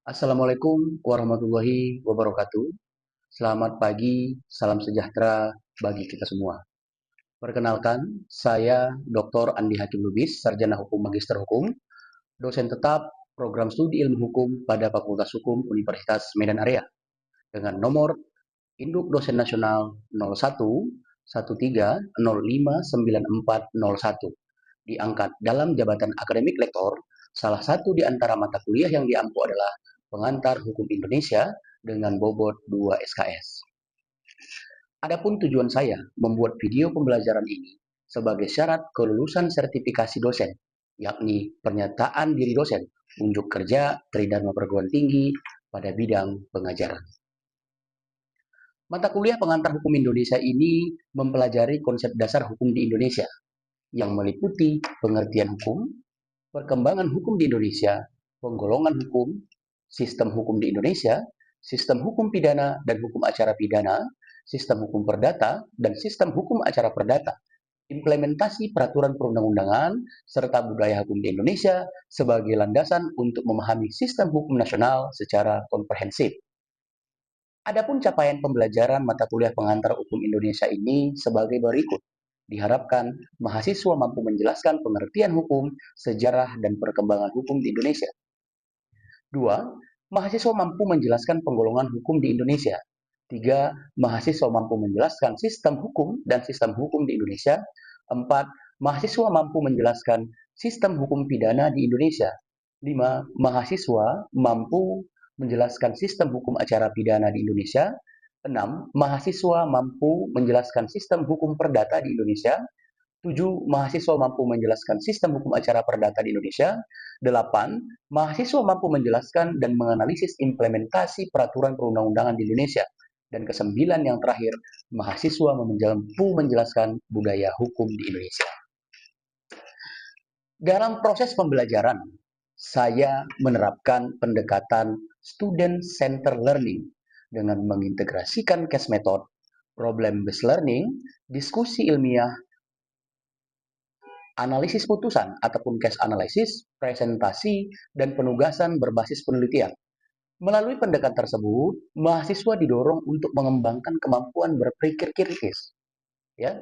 Assalamualaikum warahmatullahi wabarakatuh. Selamat pagi, salam sejahtera bagi kita semua. Perkenalkan, saya Dr. Andi Hakim Lubis, Sarjana Hukum Magister Hukum, dosen tetap Program Studi Ilmu Hukum pada Fakultas Hukum Universitas Medan Area, dengan nomor Induk Dosen Nasional 01 13 05 9401. Diangkat dalam jabatan akademik lektor, salah satu di antara mata kuliah yang diampu adalah Pengantar Hukum Indonesia dengan bobot 2 SKS. Adapun tujuan saya membuat video pembelajaran ini sebagai syarat kelulusan sertifikasi dosen, yakni pernyataan diri dosen, unjuk kerja Tridharma Perguruan Tinggi pada bidang pengajaran. Mata kuliah Pengantar Hukum Indonesia ini mempelajari konsep dasar hukum di Indonesia yang meliputi pengertian hukum, perkembangan hukum di Indonesia, penggolongan hukum, sistem hukum di Indonesia, sistem hukum pidana dan hukum acara pidana, sistem hukum perdata, dan sistem hukum acara perdata, implementasi peraturan perundang-undangan, serta budaya hukum di Indonesia sebagai landasan untuk memahami sistem hukum nasional secara komprehensif. Adapun capaian pembelajaran mata kuliah Pengantar Hukum Indonesia ini sebagai berikut. Diharapkan mahasiswa mampu menjelaskan pengertian hukum, sejarah, dan perkembangan hukum di Indonesia. 2. Mahasiswa mampu menjelaskan penggolongan hukum di Indonesia. 3. Mahasiswa mampu menjelaskan sistem hukum dan sistem hukum di Indonesia. 4. Mahasiswa mampu menjelaskan sistem hukum pidana di Indonesia. 5. Mahasiswa mampu menjelaskan sistem hukum acara pidana di Indonesia. 6. Mahasiswa mampu menjelaskan sistem hukum perdata di Indonesia. 7. Mahasiswa mampu menjelaskan sistem hukum acara perdata di Indonesia. 8. Mahasiswa mampu menjelaskan dan menganalisis implementasi peraturan perundang-undangan di Indonesia. Dan kesembilan yang terakhir, mahasiswa mampu menjelaskan budaya hukum di Indonesia. Dalam proses pembelajaran, saya menerapkan pendekatan student center learning dengan mengintegrasikan case method, problem based learning, diskusi ilmiah, analisis putusan ataupun case analysis, presentasi, dan penugasan berbasis penelitian. Melalui pendekatan tersebut, mahasiswa didorong untuk mengembangkan kemampuan berpikir kritis, ya,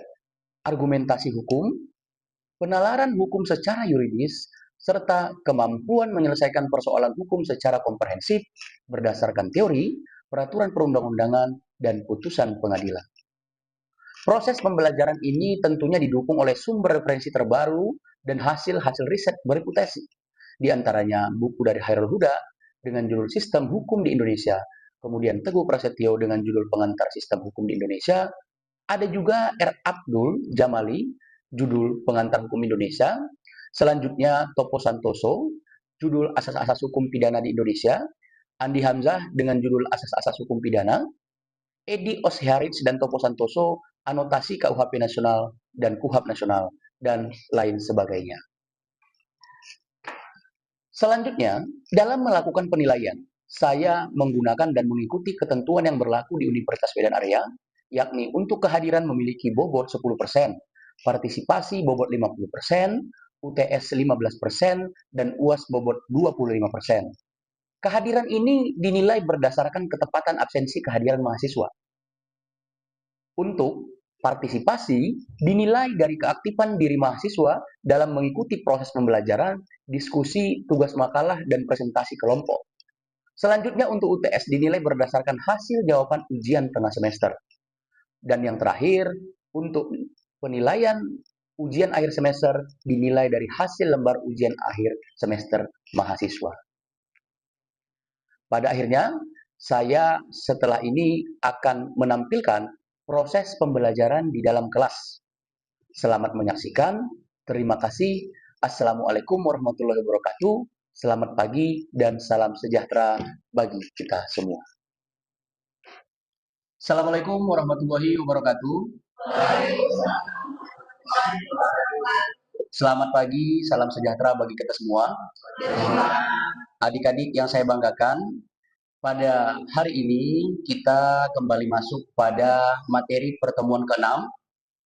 argumentasi hukum, penalaran hukum secara yuridis, serta kemampuan menyelesaikan persoalan hukum secara komprehensif berdasarkan teori, peraturan perundang-undangan, dan putusan pengadilan. Proses pembelajaran ini tentunya didukung oleh sumber referensi terbaru dan hasil-hasil riset bereputasi. Di antaranya buku dari Hairul Huda dengan judul Sistem Hukum di Indonesia, kemudian Teguh Prasetyo dengan judul Pengantar Sistem Hukum di Indonesia, ada juga R. Abdul Jamali, judul Pengantar Hukum Indonesia, selanjutnya Topo Santoso, judul Asas-Asas Hukum Pidana di Indonesia, Andi Hamzah dengan judul Asas-Asas Hukum Pidana, Edi Oshiarich dan Topo Santoso, Anotasi KUHP Nasional dan KUHAP Nasional, dan lain sebagainya. Selanjutnya, dalam melakukan penilaian, saya menggunakan dan mengikuti ketentuan yang berlaku di Universitas Medan Area, yakni untuk kehadiran memiliki bobot 10%, partisipasi bobot 50%, UTS 15%, dan UAS bobot 25%. Kehadiran ini dinilai berdasarkan ketepatan absensi kehadiran mahasiswa. Untuk partisipasi dinilai dari keaktifan diri mahasiswa dalam mengikuti proses pembelajaran, diskusi, tugas makalah, dan presentasi kelompok. Selanjutnya untuk UTS dinilai berdasarkan hasil jawaban ujian tengah semester. Dan yang terakhir, untuk penilaian ujian akhir semester dinilai dari hasil lembar ujian akhir semester mahasiswa. Pada akhirnya, saya setelah ini akan menampilkan proses pembelajaran di dalam kelas. Selamat menyaksikan. Terima kasih. Assalamualaikum warahmatullahi wabarakatuh. Selamat pagi dan salam sejahtera bagi kita semua. Assalamualaikum warahmatullahi wabarakatuh. Selamat pagi, salam sejahtera bagi kita semua. Adik-adik yang saya banggakan, pada hari ini kita kembali masuk pada materi pertemuan ke-6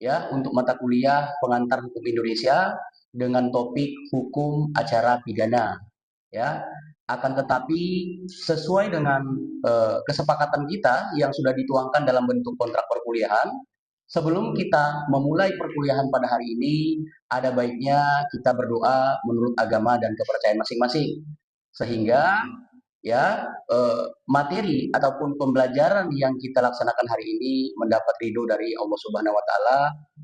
ya untuk mata kuliah Pengantar Hukum Indonesia dengan topik hukum acara pidana ya. Akan tetapi sesuai dengan kesepakatan kita yang sudah dituangkan dalam bentuk kontrak perkuliahan, sebelum kita memulai perkuliahan pada hari ini, ada baiknya kita berdoa menurut agama dan kepercayaan masing-masing. Sehingga ya materi ataupun pembelajaran yang kita laksanakan hari ini mendapat ridho dari Allah Subhanahu wa taala,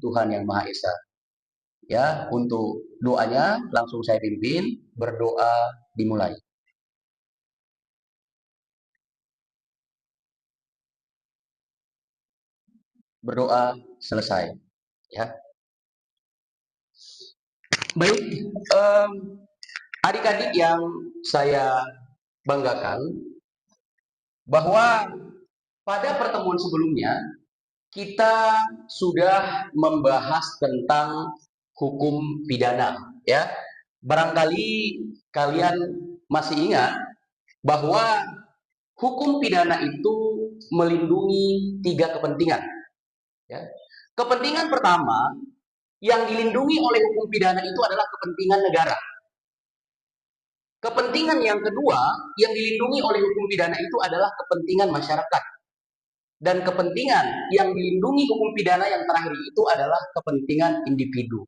Tuhan yang Maha Esa. Ya, untuk doanya langsung saya pimpin, berdoa dimulai. Berdoa selesai. Ya. Baik, adik-adik yang saya banggakan, bahwa pada pertemuan sebelumnya kita sudah membahas tentang hukum pidana, ya. Barangkali kalian masih ingat bahwa hukum pidana itu melindungi tiga kepentingan. Ya. Kepentingan pertama yang dilindungi oleh hukum pidana itu adalah kepentingan negara. Kepentingan yang kedua yang dilindungi oleh hukum pidana itu adalah kepentingan masyarakat. Dan kepentingan yang dilindungi hukum pidana yang terakhir itu adalah kepentingan individu.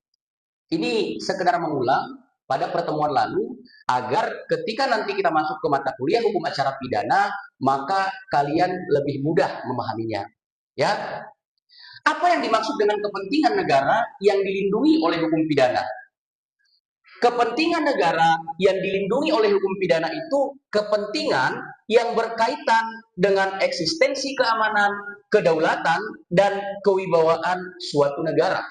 Ini sekedar mengulang pada pertemuan lalu agar ketika nanti kita masuk ke mata kuliah hukum acara pidana, maka kalian lebih mudah memahaminya. Ya, apa yang dimaksud dengan kepentingan negara yang dilindungi oleh hukum pidana? Kepentingan negara yang dilindungi oleh hukum pidana itu kepentingan yang berkaitan dengan eksistensi keamanan, kedaulatan, dan kewibawaan suatu negara.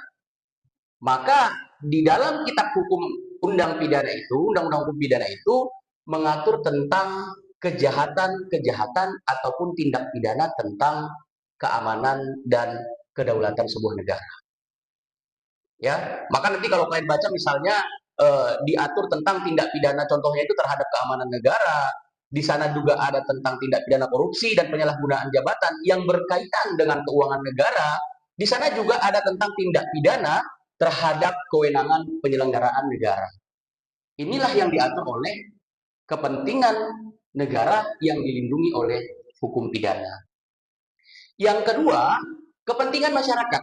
Maka di dalam kitab hukum undang-undang hukum pidana itu mengatur tentang kejahatan-kejahatan ataupun tindak pidana tentang keamanan dan kedaulatan sebuah negara. Ya, maka nanti kalau kalian baca misalnya diatur tentang tindak pidana contohnya itu terhadap keamanan negara, di sana juga ada tentang tindak pidana korupsi dan penyalahgunaan jabatan yang berkaitan dengan keuangan negara. Di sana juga ada tentang tindak pidana terhadap kewenangan penyelenggaraan negara. Inilah yang diatur oleh kepentingan negara yang dilindungi oleh hukum pidana. Yang kedua, kepentingan masyarakat.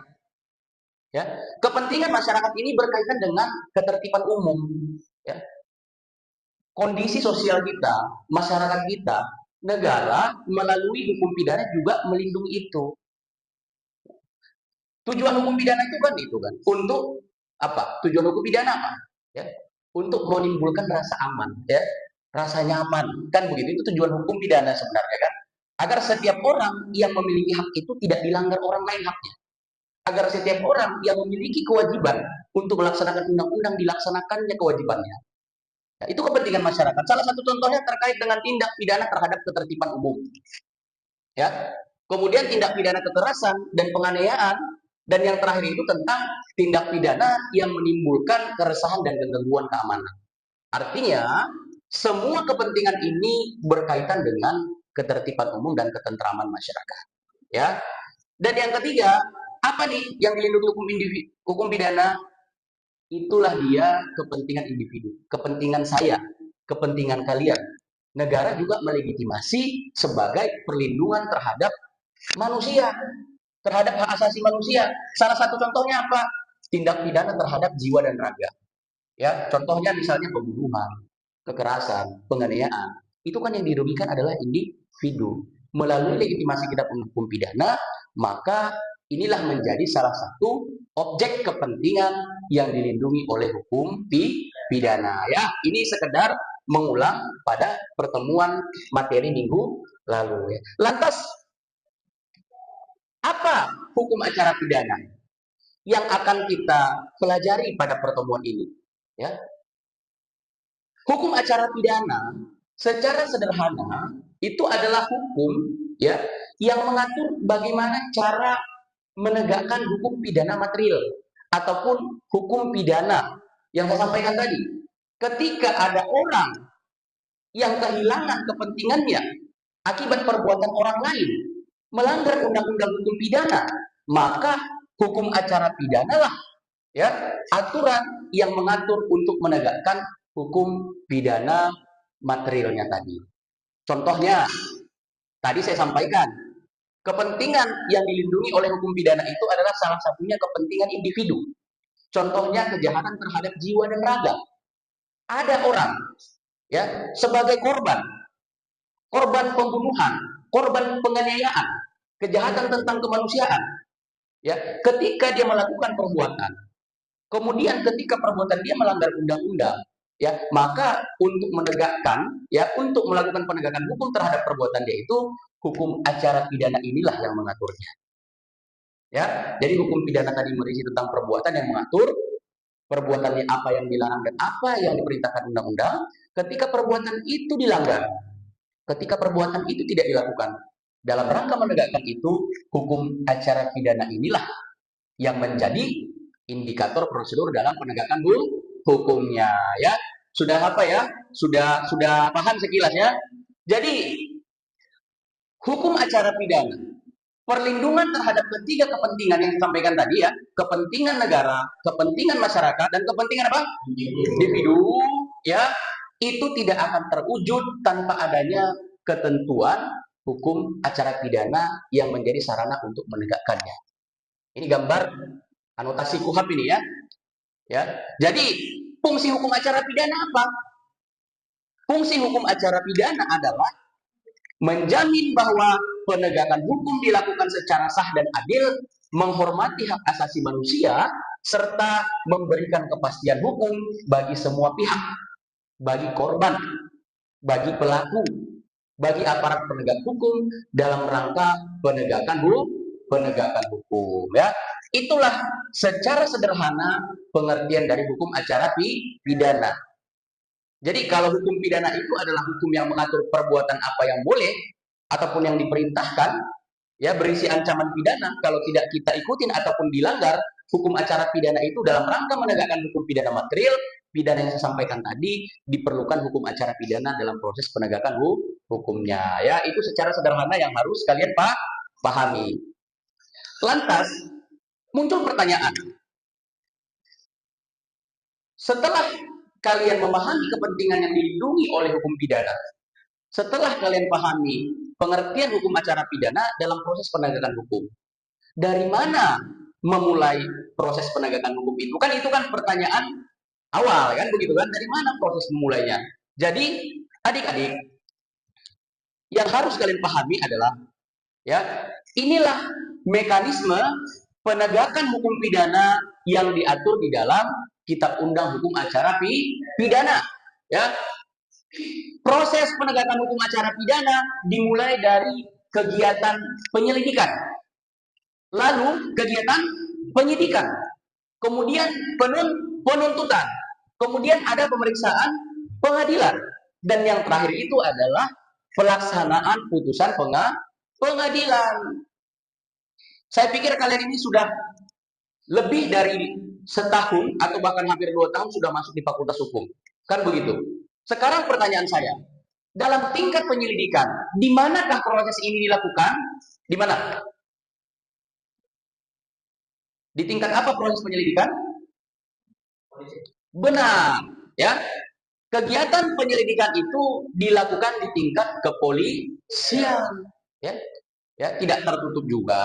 Ya, kepentingan masyarakat ini berkaitan dengan ketertiban umum. Ya. Kondisi sosial kita, masyarakat kita, negara melalui hukum pidana juga melindungi itu. Tujuan hukum pidana itu kan untuk apa? Tujuan hukum pidana apa? Ya, untuk menimbulkan rasa aman, ya, rasa nyaman, kan begitu. Itu tujuan hukum pidana sebenarnya kan. Agar setiap orang yang memiliki hak itu tidak dilanggar orang lain haknya. Agar setiap orang yang memiliki kewajiban untuk melaksanakan undang-undang dilaksanakannya kewajibannya. Ya, itu kepentingan masyarakat. Salah satu contohnya terkait dengan tindak pidana terhadap ketertiban umum. Ya. Kemudian tindak pidana kekerasan dan penganiayaan, dan yang terakhir itu tentang tindak pidana yang menimbulkan keresahan dan gangguan keamanan. Artinya, semua kepentingan ini berkaitan dengan ketertiban umum dan ketentraman masyarakat. Ya. Dan yang ketiga, apa nih yang dilindungi hukum pidana? Itulah dia kepentingan individu, kepentingan saya, kepentingan kalian. Negara juga melegitimasi sebagai perlindungan terhadap manusia, terhadap hak asasi manusia. Salah satu contohnya apa? Tindak pidana terhadap jiwa dan raga. Ya, contohnya misalnya pembunuhan, kekerasan, penganiayaan. Itu kan yang dirugikan adalah individu. Melalui legitimasi kitab hukum pidana, maka inilah menjadi salah satu objek kepentingan yang dilindungi oleh hukum pidana. Ya, ini sekedar mengulang pada pertemuan materi minggu lalu. Ya. Lantas, apa hukum acara pidana yang akan kita pelajari pada pertemuan ini? Ya, hukum acara pidana secara sederhana itu adalah hukum, ya, yang mengatur bagaimana cara menegakkan hukum pidana material ataupun hukum pidana yang saya sampaikan tadi. Ketika ada orang yang kehilangan kepentingannya akibat perbuatan orang lain melanggar undang-undang hukum pidana, maka hukum acara pidana lah, ya, aturan yang mengatur untuk menegakkan hukum pidana materialnya tadi. Contohnya, tadi saya sampaikan, kepentingan yang dilindungi oleh hukum pidana itu adalah salah satunya kepentingan individu. Contohnya kejahatan terhadap jiwa dan raga. Ada orang ya sebagai korban, korban pembunuhan, korban penganiayaan, kejahatan tentang kemanusiaan. Ya, ketika dia melakukan perbuatan, kemudian ketika perbuatan dia melanggar undang-undang, ya, maka untuk menegakkan, ya, untuk melakukan penegakan hukum terhadap perbuatan dia itu, hukum acara pidana inilah yang mengaturnya. Ya, jadi hukum pidana tadi berisi tentang perbuatan yang mengatur perbuatannya apa yang dilarang dan apa yang diperintahkan undang-undang. Ketika perbuatan itu dilanggar, ketika perbuatan itu tidak dilakukan, dalam rangka menegakkan itu, hukum acara pidana inilah yang menjadi indikator prosedur dalam penegakan hukumnya. Ya, sudah apa ya? Sudah paham sekilas ya? Jadi hukum acara pidana, perlindungan terhadap ketiga kepentingan yang disampaikan tadi ya, kepentingan negara, kepentingan masyarakat, dan kepentingan apa? Individu, ya, itu tidak akan terwujud tanpa adanya ketentuan hukum acara pidana yang menjadi sarana untuk menegakkannya. Ini gambar anotasi KUHP ini ya. Ya. Jadi fungsi hukum acara pidana apa? Fungsi hukum acara pidana adalah menjamin bahwa penegakan hukum dilakukan secara sah dan adil, menghormati hak asasi manusia, serta memberikan kepastian hukum bagi semua pihak, bagi korban, bagi pelaku, bagi aparat penegak hukum dalam rangka penegakan hukum. Ya, itulah secara sederhana pengertian dari hukum acara pidana. Jadi kalau hukum pidana itu adalah hukum yang mengatur perbuatan apa yang boleh ataupun yang diperintahkan, ya, berisi ancaman pidana kalau tidak kita ikutin ataupun dilanggar, hukum acara pidana itu dalam rangka menegakkan hukum pidana material, pidana yang saya sampaikan tadi, diperlukan hukum acara pidana dalam proses penegakan hukumnya. Ya, itu secara sederhana yang harus kalian pahami. Lantas muncul pertanyaan, setelah kalian memahami kepentingan yang dilindungi oleh hukum pidana, setelah kalian pahami pengertian hukum acara pidana dalam proses penegakan hukum, dari mana memulai proses penegakan hukum itu? Kan itu kan pertanyaan awal, kan begitu kan? Dari mana proses memulainya? Jadi adik-adik, yang harus kalian pahami adalah, ya, inilah mekanisme penegakan hukum pidana yang diatur di dalam Kitab Undang Hukum Acara Pidana. Ya, proses penegakan hukum acara pidana dimulai dari kegiatan penyelidikan, lalu kegiatan penyidikan, kemudian penuntutan, kemudian ada pemeriksaan pengadilan, dan yang terakhir itu adalah pelaksanaan putusan pengadilan. Saya pikir kalian ini sudah lebih dari setahun atau bahkan hampir 2 tahun sudah masuk di Fakultas Hukum. Kan begitu. Sekarang pertanyaan saya, dalam tingkat penyelidikan, di manakah proses ini dilakukan? Di mana? Di tingkat apa proses penyelidikan? Benar, ya. Kegiatan penyelidikan itu dilakukan di tingkat kepolisian, ya. Ya, tidak tertutup juga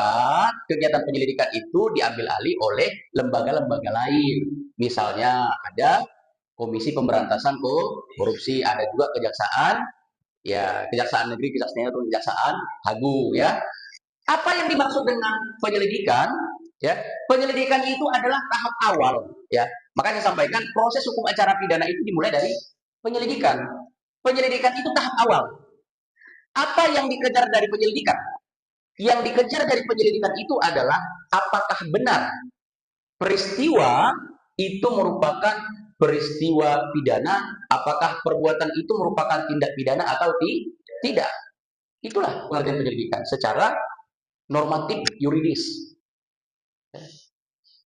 kegiatan penyelidikan itu diambil alih oleh lembaga-lembaga lain. Misalnya ada Komisi Pemberantasan Korupsi, ada juga Kejaksaan, ya, Kejaksaan Negeri, Kejaksaan atau Kejaksaan Agung, ya. Apa yang dimaksud dengan penyelidikan? Ya, penyelidikan itu adalah tahap awal, ya. Makanya saya sampaikan proses hukum acara pidana itu dimulai dari penyelidikan. Penyelidikan itu tahap awal. Apa yang dikejar dari penyelidikan? Yang dikejar dari penyelidikan itu adalah apakah benar peristiwa itu merupakan peristiwa pidana, apakah perbuatan itu merupakan tindak pidana atau tidak. Itulah pengertian penyelidikan secara normatif yuridis.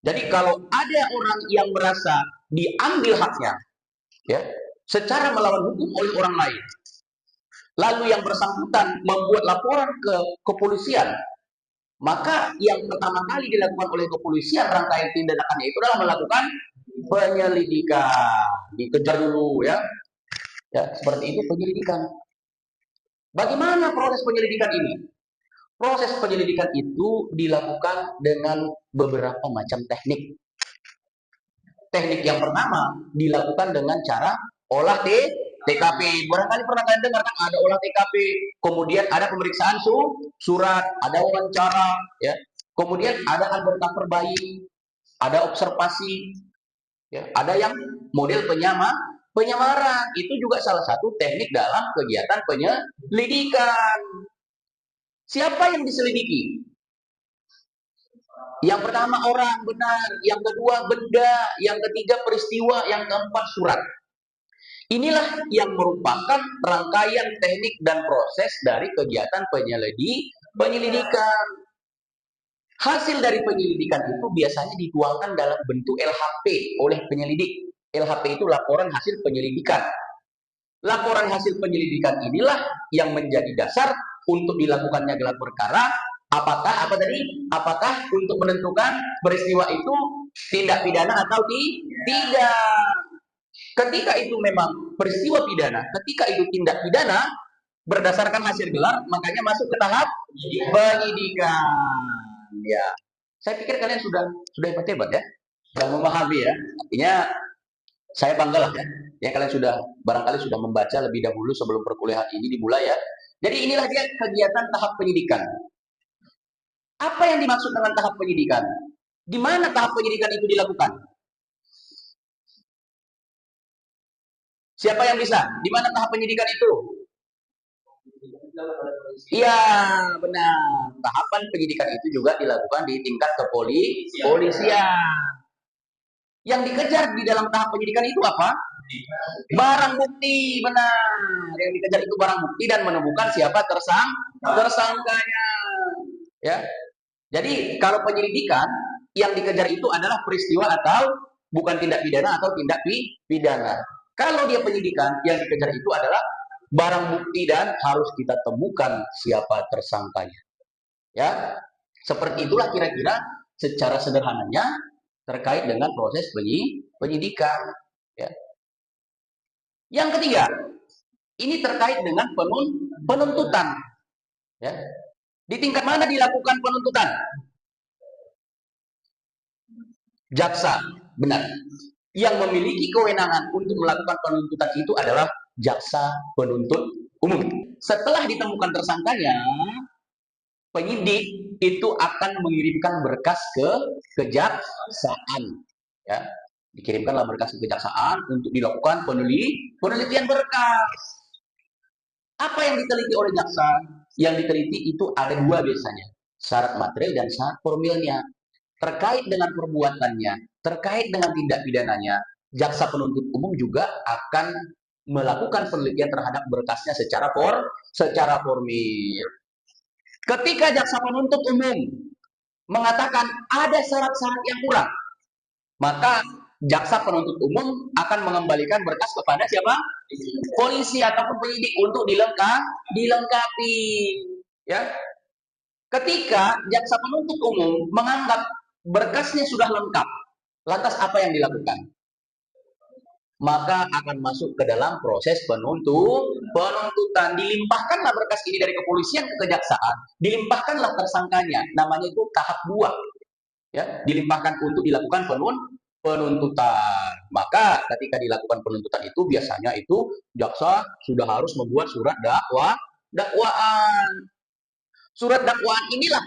Jadi kalau ada orang yang merasa diambil haknya, ya, secara melawan hukum oleh orang lain, lalu yang bersangkutan membuat laporan ke kepolisian, maka yang pertama kali dilakukan oleh kepolisian rangkaian tindakannya itu adalah melakukan penyelidikan, dikejar dulu, ya. Ya, seperti itu penyelidikan. Bagaimana proses penyelidikan ini? Proses penyelidikan itu dilakukan dengan beberapa macam teknik. Teknik yang pertama dilakukan dengan cara olah TKP. Barangkali pernah kalian dengar kan ada olah TKP, kemudian ada pemeriksaan surat, ada wawancara, ya. Kemudian ada anggota perbayi, ada observasi, ya. Ada yang model penyamaran. Itu juga salah satu teknik dalam kegiatan penyelidikan. Siapa yang diselidiki? Yang pertama orang, benar. Yang kedua benda. Yang ketiga peristiwa. Yang keempat surat. Inilah yang merupakan rangkaian teknik dan proses dari kegiatan penyelidikan. Hasil dari penyelidikan itu biasanya dituangkan dalam bentuk LHP oleh penyelidik. LHP itu laporan hasil penyelidikan. Laporan hasil penyelidikan inilah yang menjadi dasar untuk dilakukannya gelar perkara. Apakah untuk menentukan peristiwa itu tindak pidana atau tidak. Ketika itu memang peristiwa pidana, ketika itu tindak pidana, berdasarkan hasil gelar, makanya masuk ke tahap penyidikan. Ya, saya pikir kalian sudah hebat-hebat ya, sudah memahami ya. Artinya saya bangga lah ya. Ya kalian sudah barangkali sudah membaca lebih dahulu sebelum perkuliahan ini dimulai ya. Jadi inilah dia kegiatan tahap penyidikan. Apa yang dimaksud dengan tahap penyidikan? Di mana tahap penyidikan itu dilakukan? Siapa yang bisa? Di mana tahap penyidikan itu? Iya, benar. Tahapan penyidikan itu juga dilakukan di tingkat kepolisian. Yang dikejar di dalam tahap penyidikan itu apa? Barang bukti, benar. Yang dikejar itu barang bukti dan menemukan siapa tersangkanya. Ya. Jadi kalau penyelidikan yang dikejar itu adalah peristiwa atau bukan tindak pidana atau tindak pidana. Kalau dia penyidikan yang dikejar itu adalah barang bukti dan harus kita temukan siapa tersangkanya. Ya. Seperti itulah kira-kira secara sederhananya terkait dengan proses penyidikan. Ya. Yang ketiga, ini terkait dengan penuntutan. Ya. Di tingkat mana dilakukan penuntutan? Jaksa, benar. Yang memiliki kewenangan untuk melakukan penuntutan itu adalah jaksa penuntut umum. Setelah ditemukan tersangkanya, penyidik itu akan mengirimkan berkas ke kejaksaan. Ya, dikirimkanlah berkas ke kejaksaan untuk dilakukan penelitian berkas. Apa yang diteliti oleh jaksa? Yang diteliti itu ada dua biasanya, syarat material dan syarat formilnya. Terkait dengan perbuatannya, terkait dengan tindak pidananya, jaksa penuntut umum juga akan melakukan penelitian terhadap berkasnya secara formil. Ketika jaksa penuntut umum mengatakan ada syarat-syarat yang kurang, maka jaksa penuntut umum akan mengembalikan berkas kepada siapa? Polisi ataupun penyidik untuk dilengkapi. Ya. Ketika jaksa penuntut umum menganggap berkasnya sudah lengkap, lantas apa yang dilakukan? Maka akan masuk ke dalam proses penuntutan. Dilimpahkanlah berkas ini dari kepolisian ke kejaksaan, dilimpahkanlah tersangkanya. Namanya itu tahap 2. Ya, dilimpahkan untuk dilakukan penuntutan. Maka ketika dilakukan penuntutan itu biasanya itu jaksa sudah harus membuat surat dakwaan. Surat dakwaan inilah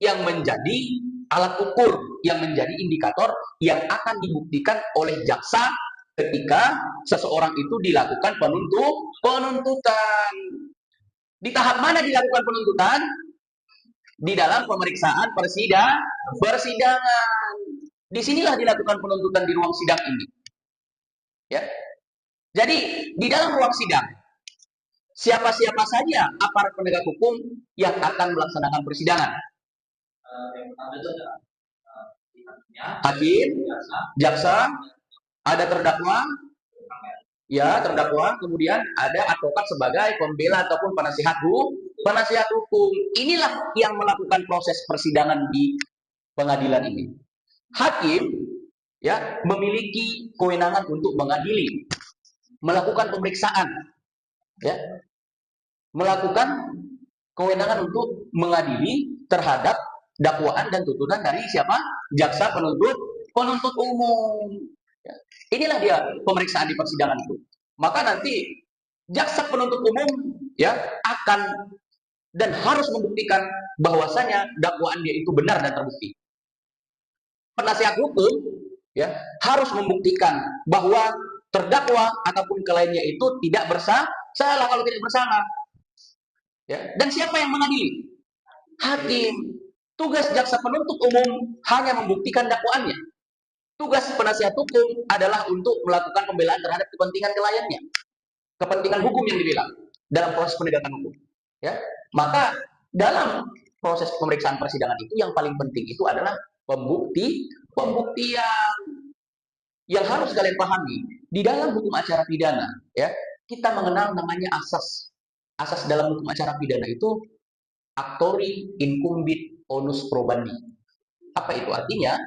yang menjadi alat ukur, yang menjadi indikator yang akan dibuktikan oleh jaksa ketika seseorang itu dilakukan penuntutan. Di tahap mana dilakukan penuntutan? Di dalam pemeriksaan persidangan. Disinilah dilakukan penuntutan di ruang sidang ini. Ya. Jadi di dalam ruang sidang, siapa-siapa saja aparat penegak hukum yang akan melaksanakan persidangan? Hakim, jaksa, ada terdakwa, ya terdakwa, kemudian ada advokat sebagai pembela ataupun penasihat hukum. Inilah yang melakukan proses persidangan di pengadilan ini. Hakim ya memiliki kewenangan untuk mengadili. melakukan pemeriksaan, ya, melakukan kewenangan untuk mengadili terhadap dakwaan dan tuntutan dari siapa? Jaksa penuntut penuntut umum. Ya. Inilah dia pemeriksaan di persidangan itu. Maka nanti jaksa penuntut umum ya akan dan harus membuktikan bahwasanya dakwaan dia itu benar dan terbukti. Penasihat hukum ya harus membuktikan bahwa terdakwa ataupun kliennya itu tidak bersalah kalau tidak bersalah. Ya. Dan siapa yang mengadili? Hakim. Tugas jaksa penuntut umum hanya membuktikan dakwaannya. Tugas penasihat hukum adalah untuk melakukan pembelaan terhadap kepentingan kliennya, kepentingan hukum yang dibela dalam proses penegakan hukum. Ya, maka dalam proses pemeriksaan persidangan itu yang paling penting itu adalah pembuktian yang harus kalian pahami di dalam hukum acara pidana. Ya, kita mengenal namanya asas. Asas dalam hukum acara pidana itu actori incumbit onus probandi. Apa itu artinya?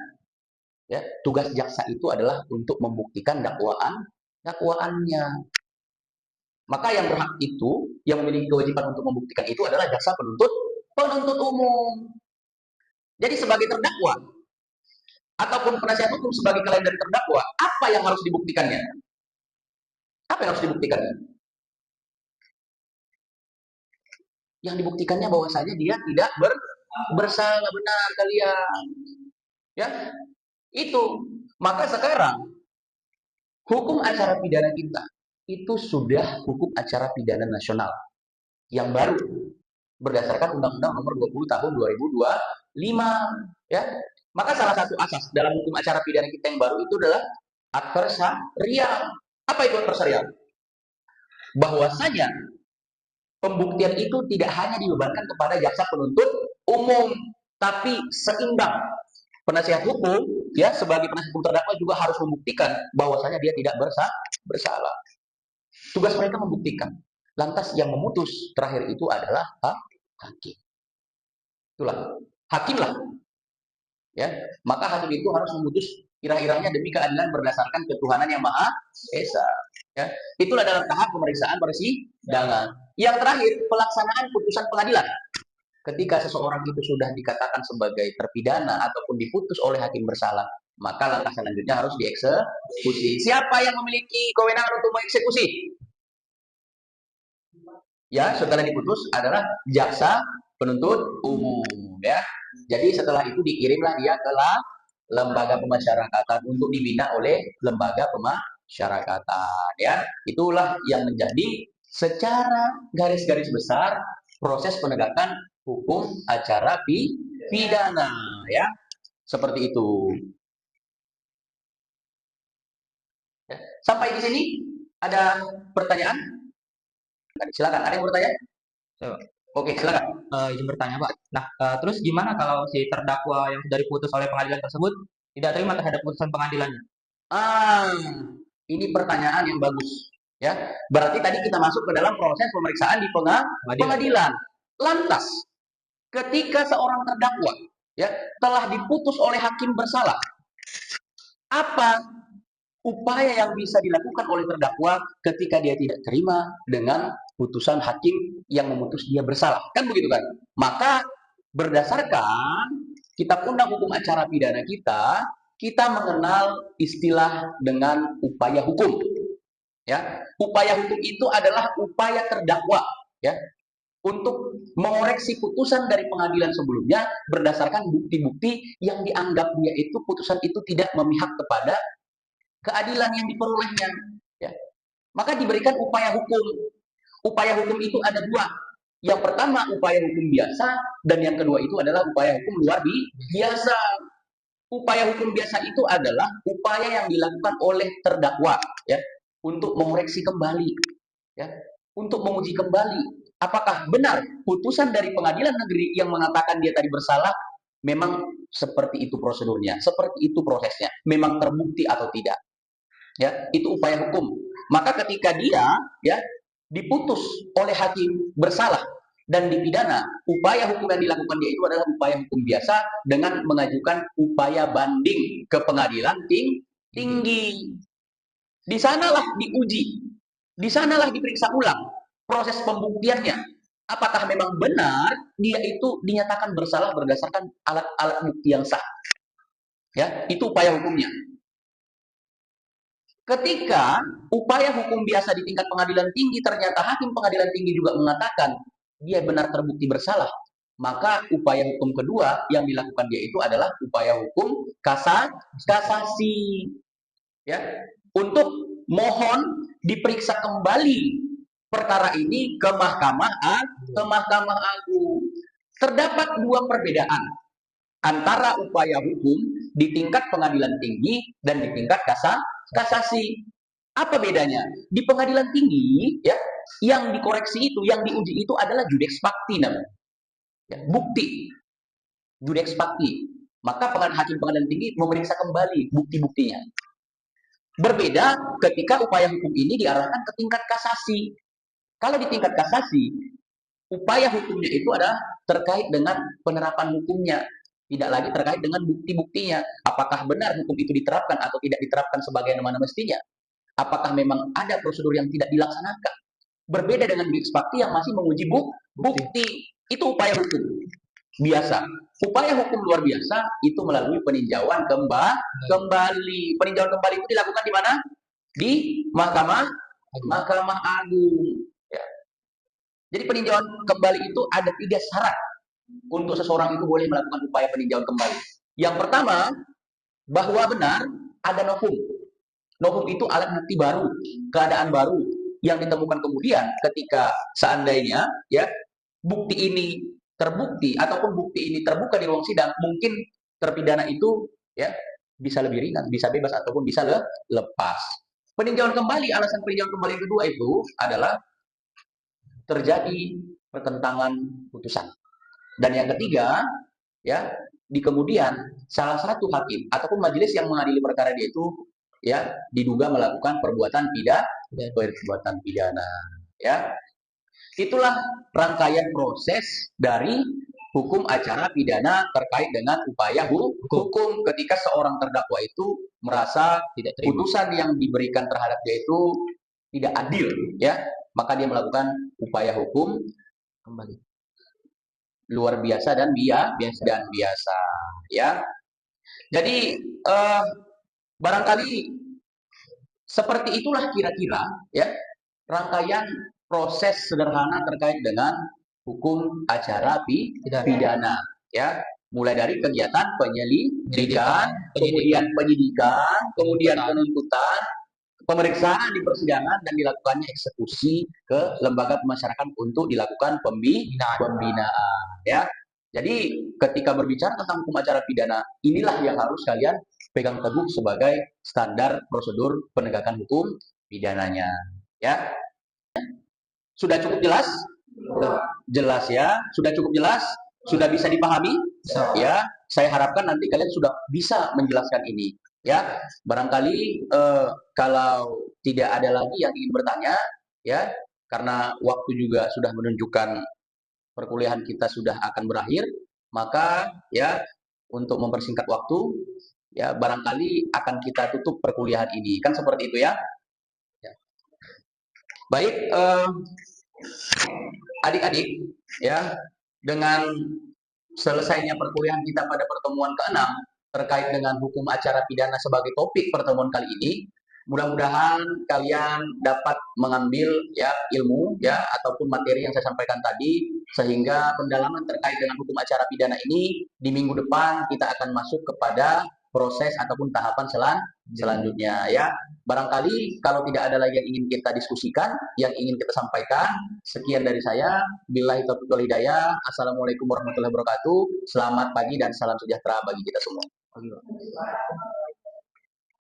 Ya, tugas jaksa itu adalah untuk membuktikan dakwaannya. Maka yang berhak itu, yang memiliki kewajiban untuk membuktikan itu adalah jaksa penuntut umum. Jadi sebagai terdakwa ataupun penasihat hukum sebagai klien dari terdakwa, apa yang harus dibuktikannya? Apa yang harus dibuktikannya? Yang dibuktikannya bahwasanya dia tidak bersalah, benar kalian. Ya, itu. Maka sekarang hukum acara pidana kita itu sudah hukum acara pidana nasional yang baru berdasarkan Undang-Undang Nomor 20 Tahun 2025, ya. Maka salah satu asas dalam hukum acara pidana kita yang baru itu adalah adversarial. Apa itu adversarial? Bahwasanya pembuktian itu tidak hanya dibebankan kepada jaksa penuntut umum, tapi seimbang. Penasihat hukum ya sebagai penasihat hukum terdakwa juga harus membuktikan bahwasanya dia tidak bersalah. Tugas mereka membuktikan. Lantas yang memutus terakhir itu adalah hakim. Itulah hakim lah. Ya, maka hakim itu harus memutus irah-irahnya demi keadilan berdasarkan ketuhanan yang Maha Esa. Ya, itulah dalam tahap pemeriksaan persidangan. Yang terakhir, pelaksanaan putusan pengadilan. Ketika seseorang itu sudah dikatakan sebagai terpidana ataupun diputus oleh hakim bersalah, maka langkah selanjutnya harus dieksekusi. Siapa yang memiliki kewenangan untuk mengeksekusi? Ya, setelah diputus adalah jaksa penuntut umum. Ya, jadi setelah itu dikirimlah dia ke lembaga pemasyarakatan untuk dibina oleh lembaga pemasyarakatan. Ya, itulah yang menjadi secara garis-garis besar proses penegakan hukum acara pidana, ya, seperti itu. Ya. Sampai di sini ada pertanyaan? Silakan, ada yang bertanya? Oke, silakan. Izin bertanya, Pak. Nah, terus gimana kalau si terdakwa yang sudah diputus oleh pengadilan tersebut tidak terima terhadap putusan pengadilannya? Ini pertanyaan yang bagus. Ya, berarti tadi kita masuk ke dalam proses pemeriksaan di pengadilan. Lantas, ketika seorang terdakwa ya telah diputus oleh hakim bersalah, apa upaya yang bisa dilakukan oleh terdakwa ketika dia tidak terima dengan putusan hakim yang memutus dia bersalah? Kan begitu kan? Maka berdasarkan kitab undang hukum acara pidana kita mengenal istilah dengan upaya hukum. Ya, upaya hukum itu adalah upaya terdakwa ya untuk mengoreksi putusan dari pengadilan sebelumnya berdasarkan bukti-bukti yang dianggap dia itu putusan itu tidak memihak kepada keadilan yang diperolehnya. Ya. Maka diberikan upaya hukum. Upaya hukum itu ada dua. Yang pertama upaya hukum biasa dan yang kedua itu adalah upaya hukum luar biasa. Upaya hukum biasa itu adalah upaya yang dilakukan oleh terdakwa ya untuk mengoreksi kembali ya, untuk menguji kembali apakah benar putusan dari pengadilan negeri yang mengatakan dia tadi bersalah memang seperti itu prosedurnya, seperti itu prosesnya, memang terbukti atau tidak. Ya, itu upaya hukum. Maka ketika dia ya diputus oleh hakim bersalah dan dipidana, upaya hukum yang dilakukan dia itu adalah upaya hukum biasa dengan mengajukan upaya banding ke pengadilan tinggi. Di sanalah diuji Di sanalah diperiksa ulang proses pembuktiannya. Apakah memang benar dia itu dinyatakan bersalah berdasarkan alat-alat bukti yang sah. Ya, itu upaya hukumnya. Ketika upaya hukum biasa di tingkat pengadilan tinggi ternyata hakim pengadilan tinggi juga mengatakan dia benar terbukti bersalah, maka upaya hukum kedua yang dilakukan dia itu adalah upaya hukum kasasi. Ya, untuk mohon diperiksa kembali perkara ini ke Mahkamah Agung. Terdapat dua perbedaan antara upaya hukum di tingkat pengadilan tinggi dan di tingkat kasasi. Apa bedanya? Di pengadilan tinggi, ya, yang dikoreksi itu, yang diuji itu adalah judeks fakti namanya. Ya, bukti. Judeks fakti. Maka hakim pengadilan tinggi memeriksa kembali bukti-buktinya. Berbeda ketika upaya hukum ini diarahkan ke tingkat kasasi. Kalau di tingkat kasasi, upaya hukumnya itu adalah terkait dengan penerapan hukumnya, tidak lagi terkait dengan bukti-buktinya. Apakah benar hukum itu diterapkan atau tidak diterapkan sebagaimana mestinya? Apakah memang ada prosedur yang tidak dilaksanakan? Berbeda dengan judeks fakti yang masih menguji bukti. Itu upaya hukum biasa. Upaya hukum luar biasa itu melalui peninjauan kembali. Peninjauan kembali itu dilakukan di mana? Di Mahkamah Agung. Ya. Jadi peninjauan kembali itu ada 3 syarat untuk seseorang itu boleh melakukan upaya peninjauan kembali. Yang pertama, bahwa benar ada novum. Novum itu alat bukti baru, keadaan baru yang ditemukan kemudian ketika seandainya ya bukti ini terbukti ataupun bukti ini terbuka di ruang sidang, mungkin terpidana itu ya bisa lebih ringan, bisa bebas ataupun bisa lepas. Peninjauan kembali, alasan peninjauan kembali yang kedua itu adalah terjadi pertentangan putusan. Dan yang ketiga, ya, di kemudian salah satu hakim ataupun majelis yang mengadili perkara dia itu ya diduga melakukan perbuatan pidana, ya. Itulah rangkaian proses dari hukum acara pidana terkait dengan upaya hukum ketika seorang terdakwa itu merasa tidak terima putusan yang diberikan terhadap dia itu tidak adil, ya, maka dia melakukan upaya hukum kembali luar biasa dan biasa, ya. Jadi barangkali seperti itulah kira-kira ya rangkaian proses sederhana terkait dengan hukum acara pidana, ya, mulai dari kegiatan penyelidikan, kemudian penyidikan, kemudian penuntutan, pemeriksaan di persidangan dan dilakukannya eksekusi ke lembaga pemasyarakatan untuk dilakukan pembinaan, ya. Jadi ketika berbicara tentang hukum acara pidana, inilah yang harus kalian pegang teguh sebagai standar prosedur penegakan hukum pidananya, ya. Sudah cukup jelas? Jelas ya? Sudah cukup jelas? Sudah bisa dipahami? Ya, saya harapkan nanti kalian sudah bisa menjelaskan ini. Ya, barangkali kalau tidak ada lagi yang ingin bertanya, ya, karena waktu juga sudah menunjukkan perkuliahan kita sudah akan berakhir, maka ya untuk mempersingkat waktu, ya barangkali akan kita tutup perkuliahan ini. Kan seperti itu ya? Ya. Baik, adik-adik, ya, dengan selesainya perkuliahan kita pada pertemuan ke-6 terkait dengan hukum acara pidana sebagai topik pertemuan kali ini, mudah-mudahan kalian dapat mengambil ya ilmu ya ataupun materi yang saya sampaikan tadi sehingga pendalaman terkait dengan hukum acara pidana ini di minggu depan kita akan masuk kepada proses ataupun tahapan selanjutnya ya. Barangkali kalau tidak ada lagi yang ingin kita diskusikan, yang ingin kita sampaikan, sekian dari saya. Billahi taufiq wal hidayah. Assalamualaikum warahmatullahi wabarakatuh. Selamat pagi dan salam sejahtera bagi kita semua.